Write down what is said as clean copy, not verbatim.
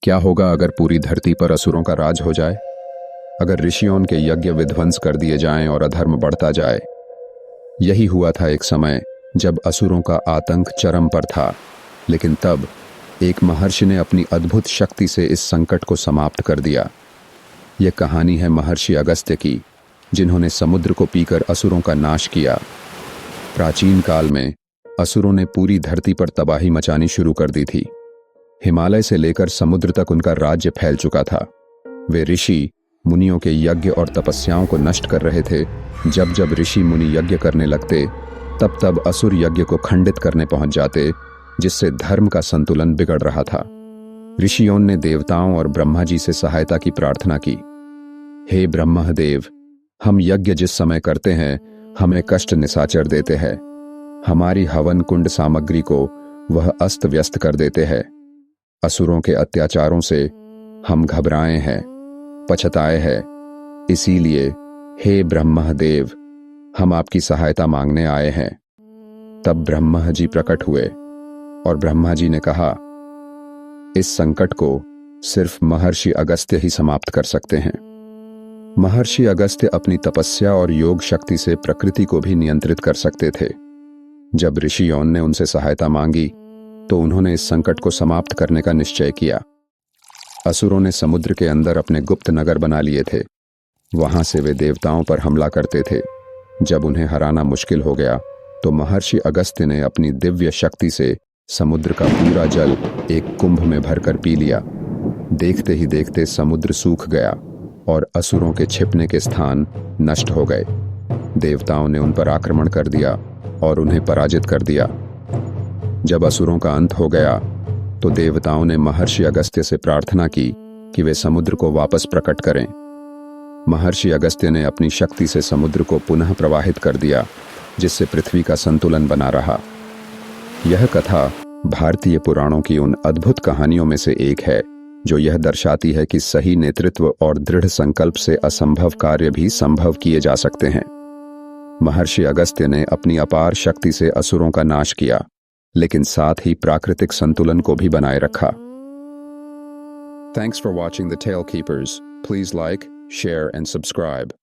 क्या होगा अगर पूरी धरती पर असुरों का राज हो जाए? अगर ऋषियों के यज्ञ विध्वंस कर दिए जाएं और अधर्म बढ़ता जाए? यही हुआ था एक समय जब असुरों का आतंक चरम पर था। लेकिन तब एक महर्षि ने अपनी अद्भुत शक्ति से इस संकट को समाप्त कर दिया। यह कहानी है महर्षि अगस्त्य की, जिन्होंने समुद्र को पीकर असुरों का नाश किया। प्राचीन काल में असुरों ने पूरी धरती पर तबाही मचानी शुरू कर दी थी। हिमालय से लेकर समुद्र तक उनका राज्य फैल चुका था। वे ऋषि मुनियों के यज्ञ और तपस्याओं को नष्ट कर रहे थे। जब जब ऋषि मुनि यज्ञ करने लगते, तब तब असुर यज्ञ को खंडित करने पहुंच जाते, जिससे धर्म का संतुलन बिगड़ रहा था। ऋषियों ने देवताओं और ब्रह्मा जी से सहायता की प्रार्थना की। हे ब्रह्मदेव, हम यज्ञ जिस समय करते हैं, हमें कष्ट निशाचर देते हैं। हमारी हवन कुंड सामग्री को वह अस्त व्यस्त कर देते हैं। असुरों के अत्याचारों से हम घबराए हैं, पछताए हैं। इसीलिए हे ब्रह्मदेव, हम आपकी सहायता मांगने आए हैं। तब ब्रह्मा जी प्रकट हुए और ब्रह्मा जी ने कहा, इस संकट को सिर्फ महर्षि अगस्त्य ही समाप्त कर सकते हैं। महर्षि अगस्त्य अपनी तपस्या और योग शक्ति से प्रकृति को भी नियंत्रित कर सकते थे। जब ऋषियों ने उनसे सहायता मांगी, तो उन्होंने इस संकट को समाप्त करने का निश्चय किया। असुरों ने समुद्र के अंदर अपने गुप्त नगर बना लिए थे। वहां से वे देवताओं पर हमला करते थे। जब उन्हें हराना मुश्किल हो गया, तो महर्षि अगस्त्य ने अपनी दिव्य शक्ति से समुद्र का पूरा जल एक कुंभ में भरकर पी लिया। देखते ही देखते समुद्र सूख गया और असुरों के छिपने के स्थान नष्ट हो गए। देवताओं ने उन पर आक्रमण कर दिया और उन्हें पराजित कर दिया। जब असुरों का अंत हो गया, तो देवताओं ने महर्षि अगस्त्य से प्रार्थना की कि वे समुद्र को वापस प्रकट करें। महर्षि अगस्त्य ने अपनी शक्ति से समुद्र को पुनः प्रवाहित कर दिया, जिससे पृथ्वी का संतुलन बना रहा। यह कथा भारतीय पुराणों की उन अद्भुत कहानियों में से एक है, जो यह दर्शाती है कि सही नेतृत्व और दृढ़ संकल्प से असंभव कार्य भी संभव किए जा सकते हैं। महर्षि अगस्त्य ने अपनी अपार शक्ति से असुरों का नाश किया, लेकिन साथ ही प्राकृतिक संतुलन को भी बनाए रखा। Thanks for watching The Tale Keepers. Please like, share and subscribe.